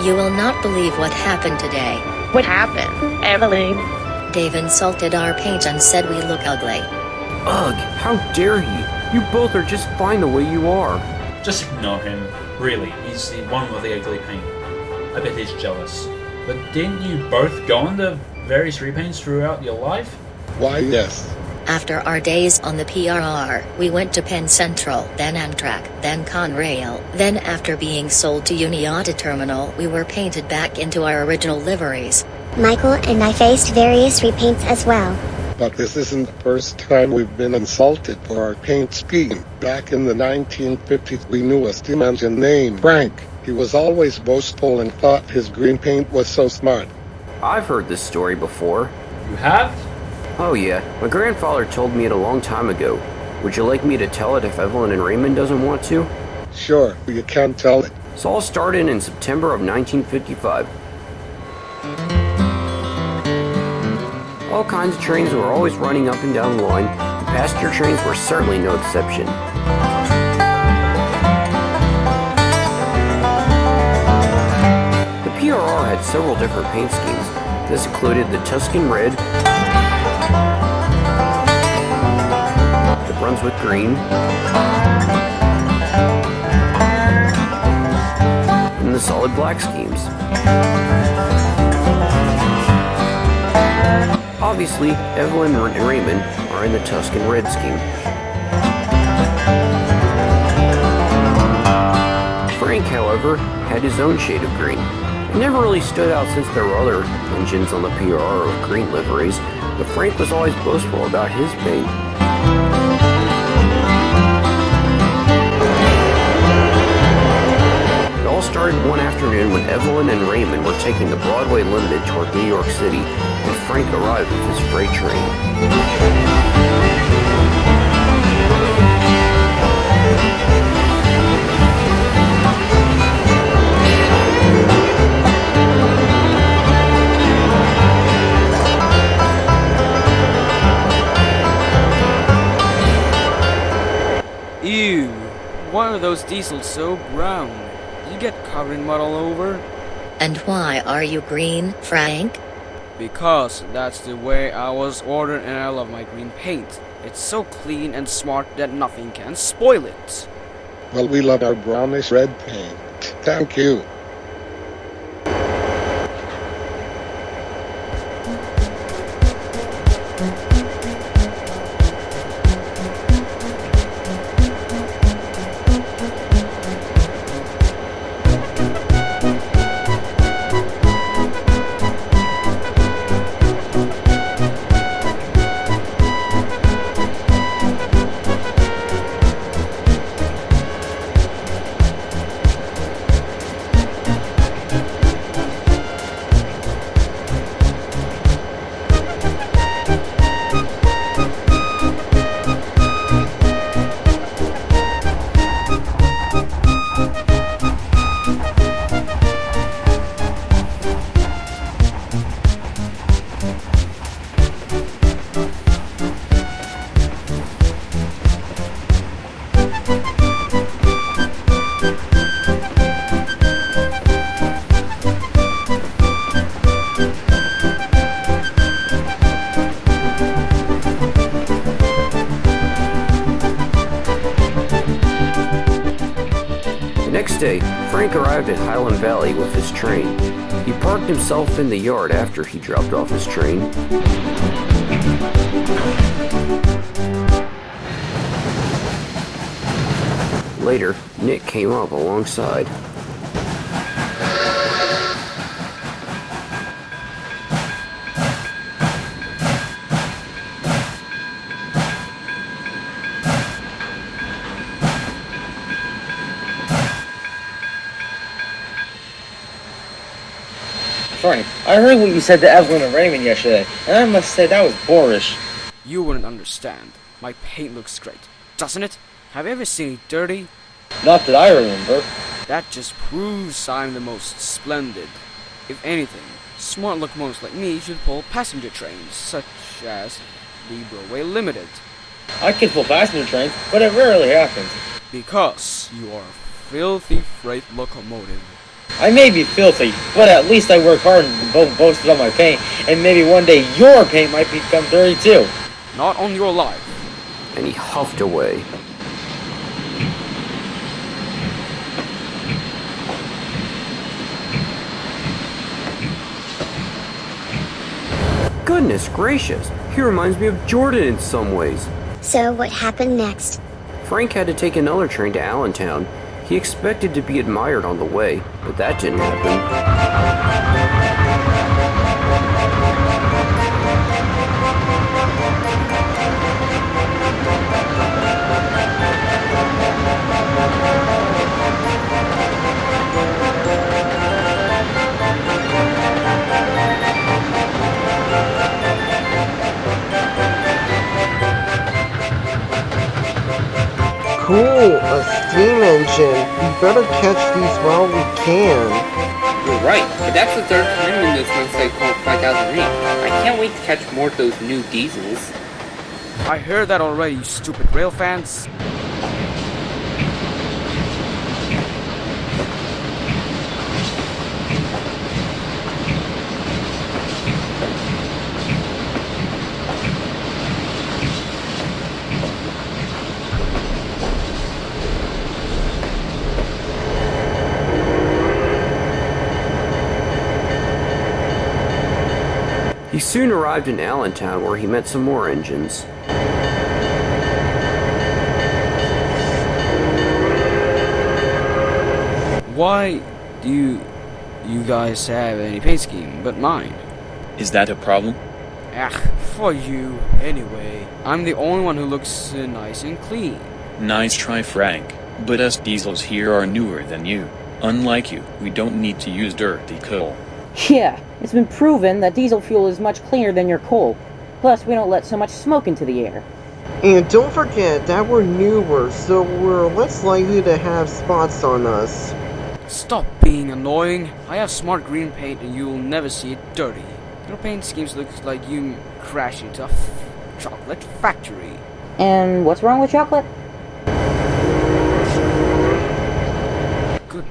You will not believe what happened today. What happened, Evelyn? Dave insulted our paint and said we look ugly. Ugh, how dare you? You both are just fine the way you are. Just ignore him. Really, he's the one with the ugly paint. I bet he's jealous. But didn't you both go into various repaints throughout your life? Why, yes. After our days on the PRR, we went to Penn Central, then Amtrak, then Conrail, then after being sold to Uniata Terminal, we were painted back into our original liveries. Michael and I faced various repaints as well. But this isn't the first time we've been insulted for our paint scheme. Back in the 1950s, we knew a steam engine named Frank. He was always boastful and thought his green paint was so smart. I've heard this story before. You have? Oh yeah, my grandfather told me it a long time ago. Would you like me to tell it if Evelyn and Raymond doesn't want to? Sure, but you can't tell it. It's all started in September of 1955. All kinds of trains were always running up and down the line, and passenger trains were certainly no exception. The PRR had several different paint schemes. This included the Tuscan Red, the Brunswick Green, and the Solid Black schemes. Obviously, Evelyn and Raymond are in the Tuscan Red scheme. Frank, however, had his own shade of green. It never really stood out since there were other engines on the PRR with green liveries, but Frank was always boastful about his paint. It all started one afternoon when Evelyn and Raymond were taking the Broadway Limited toward New York City when Frank arrived with his freight train. Ew, why are those diesels so brown? Did you get covered in mud all over? And why are you green, Frank? Because that's the way I was ordered and I love my green paint. It's so clean and smart that nothing can spoil it. Well, we love our brownish red paint. Thank you. Next day, Frank arrived at Highland Valley with his train. He parked himself in the yard after he dropped off his train. Later, Nick came up alongside. Frank, I heard what you said to Evelyn and Raymond yesterday, and I must say that was boorish. You wouldn't understand. My paint looks great, doesn't it? Have you ever seen it dirty? Not that I remember. That just proves I'm the most splendid. If anything, smart locomotives like me should pull passenger trains, such as the Broadway Limited. I can pull passenger trains, but it rarely happens. Because you are a filthy freight locomotive. I may be filthy, but at least I work hard and boasted on my paint, and maybe one day your paint might become dirty too. Not on your life. And he huffed away. Goodness gracious, he reminds me of Jordan in some ways. So what happened next? Frank had to take another train to Allentown. He expected to be admired on the way, but that didn't happen. Cool, a steam engine. We better catch these while we can. You're right, but that's the third time in this month's I called 5008. I can't wait to catch more of those new diesels. I heard that already, you stupid rail fans. He soon arrived in Allentown where he met some more engines. Why do you guys have any paint scheme but mine? Is that a problem? For you, anyway. I'm the only one who looks nice and clean. Nice try, Frank. But us diesels here are newer than you. Unlike you, we don't need to use dirty coal. Yeah, it's been proven that diesel fuel is much cleaner than your coal. Plus, we don't let so much smoke into the air. And don't forget that we're newer, so we're less likely to have spots on us. Stop being annoying. I have smart green paint and you'll never see it dirty. Your paint schemes look like you crash into a chocolate factory. And what's wrong with chocolate? Goodbye.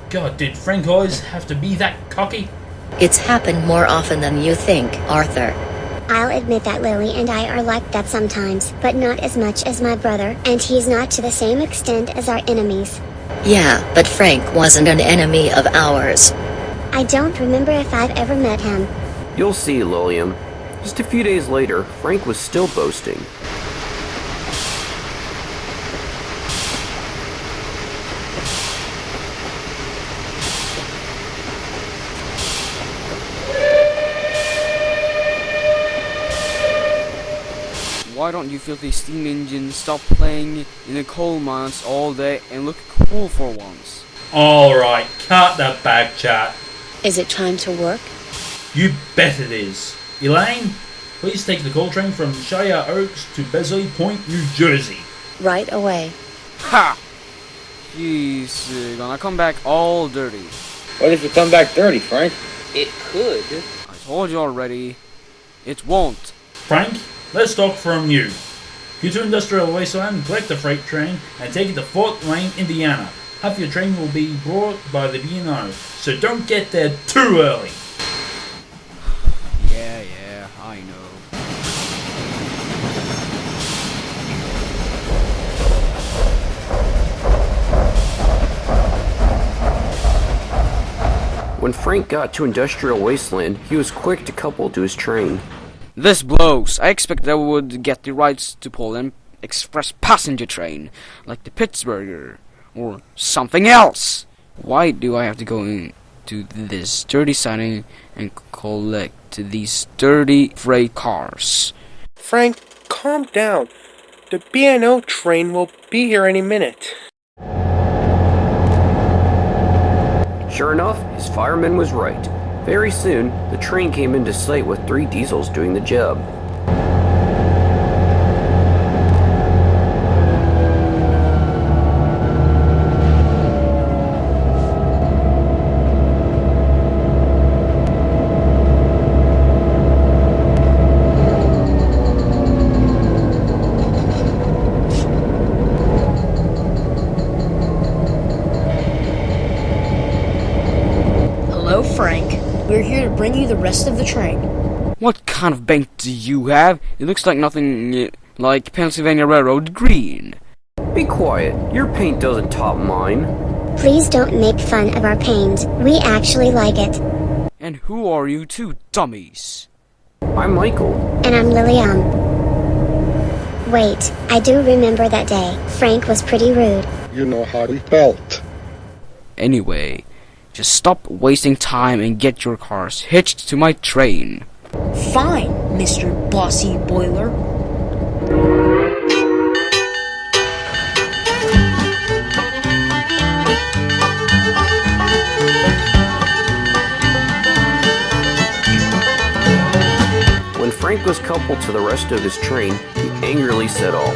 God, did Frank always have to be that cocky? It's happened more often than you think, Arthur. I'll admit that Lily and I are like that sometimes, but not as much as my brother, and he's not to the same extent as our enemies. Yeah, but Frank wasn't an enemy of ours. I don't remember if I've ever met him. You'll see, Lilium. Just a few days later, Frank was still boasting. Why don't you filthy steam engines stop playing in the coal mines all day and look cool for once? Alright, cut the back chat. Is it time to work? You bet it is. Elaine, please take the coal train from Shire Oaks to Besley Point, New Jersey. Right away. Ha! She's gonna come back all dirty. What if you come back dirty, Frank? It could. I told you already. It won't. Frank, let's talk from you. Go to Industrial Wasteland, collect the freight train, and take it to Fort Wayne, Indiana. Half your train will be brought by the B&O, so don't get there too early. Yeah, I know. When Frank got to Industrial Wasteland, he was quick to couple to his train. This blows. I expect I would get the rights to pull an express passenger train, like the Pittsburgher, or something else. Why do I have to go into this dirty siding and collect these dirty freight cars? Frank, calm down. The B&O train will be here any minute. Sure enough, his fireman was right. Very soon, the train came into sight with 3 diesels doing the job. we're here to bring you the rest of the train. What kind of paint do you have? It looks like nothing like Pennsylvania Railroad green. Be quiet. Your paint doesn't top mine. Please don't make fun of our paint. We actually like it. And who are you two dummies? I'm Michael. And I'm Lilium. Wait, I do remember that day. Frank was pretty rude. You know how we felt. Anyway, just stop wasting time and get your cars hitched to my train. Fine, Mr. Bossy Boiler. When Frank was coupled to the rest of his train, he angrily set off.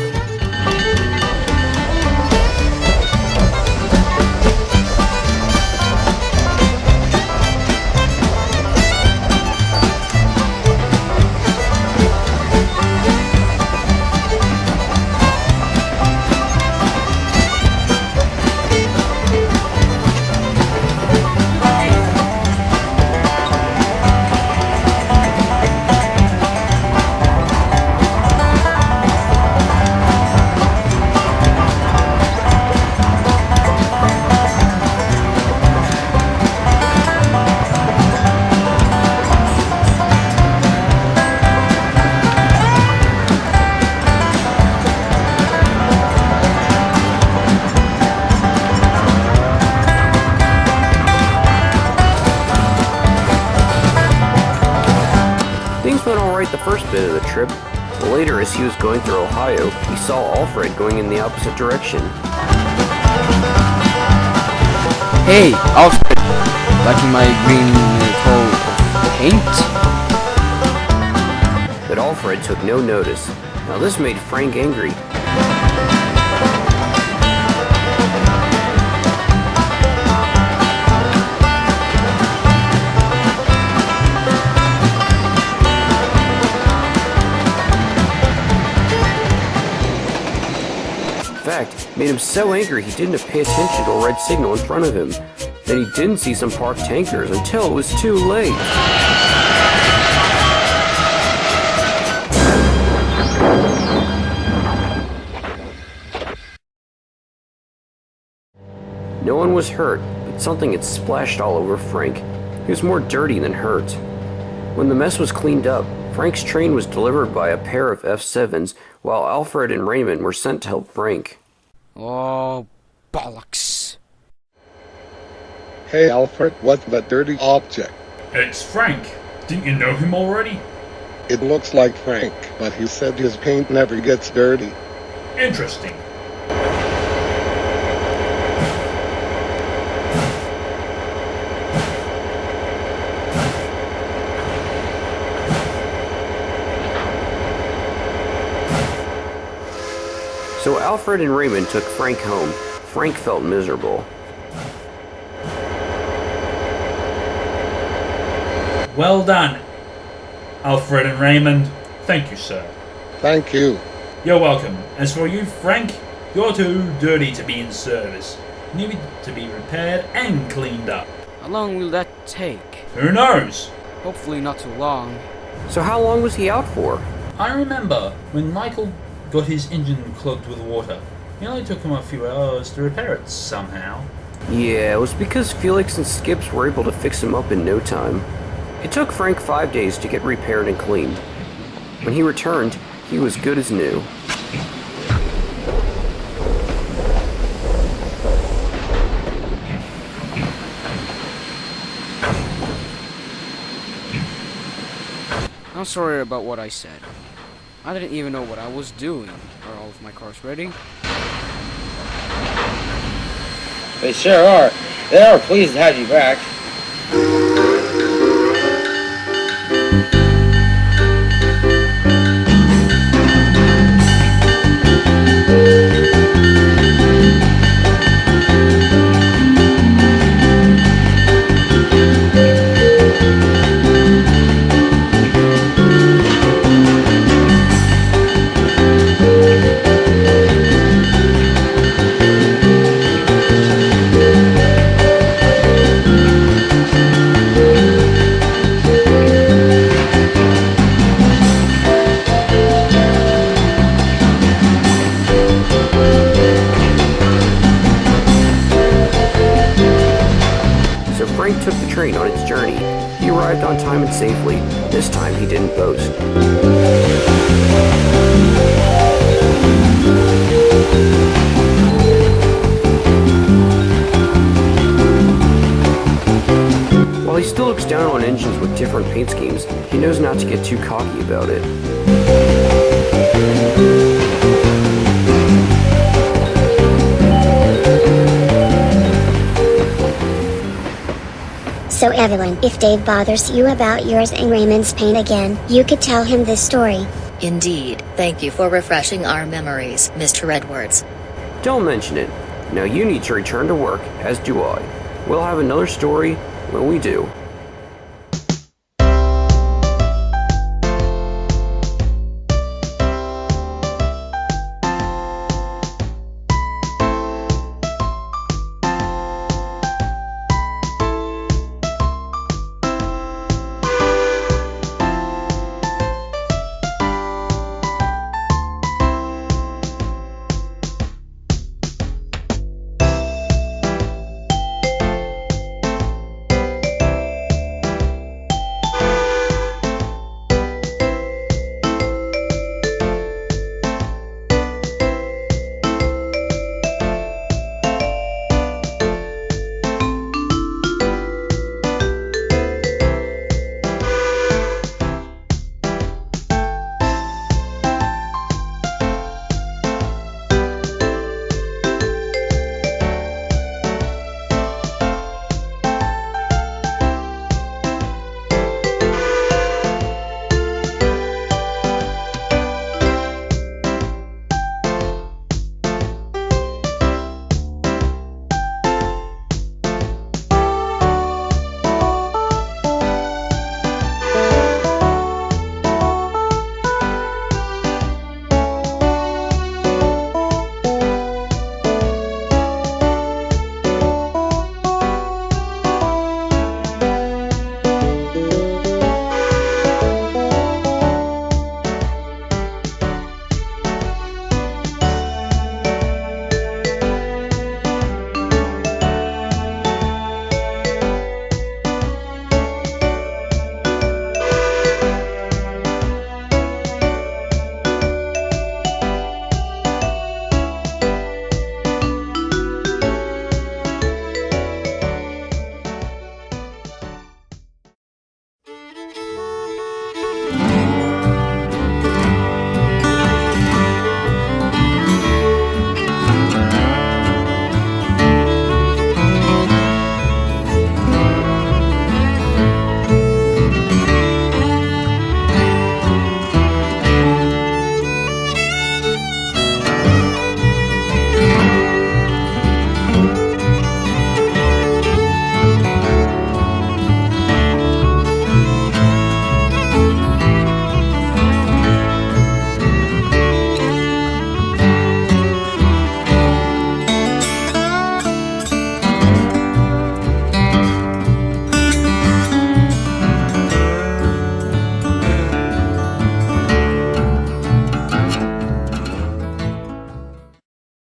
Things went alright the first bit of the trip, but later as he was going through Ohio, he saw Alfred going in the opposite direction. Hey, Alfred! Liking my green coat of paint? But Alfred took no notice. Now this made Frank angry. Made him so angry he didn't pay attention to a red signal in front of him. Then he didn't see some parked tankers until it was too late. No one was hurt, but something had splashed all over Frank. He was more dirty than hurt. When the mess was cleaned up, Frank's train was delivered by a pair of F7s, while Alfred and Raymond were sent to help Frank. Oh, bollocks. Hey Alfred, what's that dirty object? It's Frank. Didn't you know him already? It looks like Frank, but he said his paint never gets dirty. Interesting. So Alfred and Raymond took Frank home. Frank felt miserable. Well done, Alfred and Raymond. Thank you, sir. Thank you. You're welcome. As for you, Frank, you're too dirty to be in service. You need to be repaired and cleaned up. How long will that take? Who knows? Hopefully not too long. So how long was he out for? I remember when Michael got his engine clogged with water. It only took him a few hours to repair it somehow. Yeah, it was because Felix and Skips were able to fix him up in no time. It took Frank 5 days to get repaired and cleaned. When he returned, he was good as new. I'm sorry about what I said. I didn't even know what I was doing. Are all of my cars ready? They sure are. They are pleased to have you back. Frank took the train on its journey. He arrived on time and safely. This time he didn't boast. While he still looks down on engines with different paint schemes, he knows not to get too cocky about it. So Evelyn, if Dave bothers you about yours and Raymond's paint again, you could tell him this story. Indeed, thank you for refreshing our memories, Mr. Edwards. Don't mention it. Now you need to return to work, as do I. We'll have another story when we do.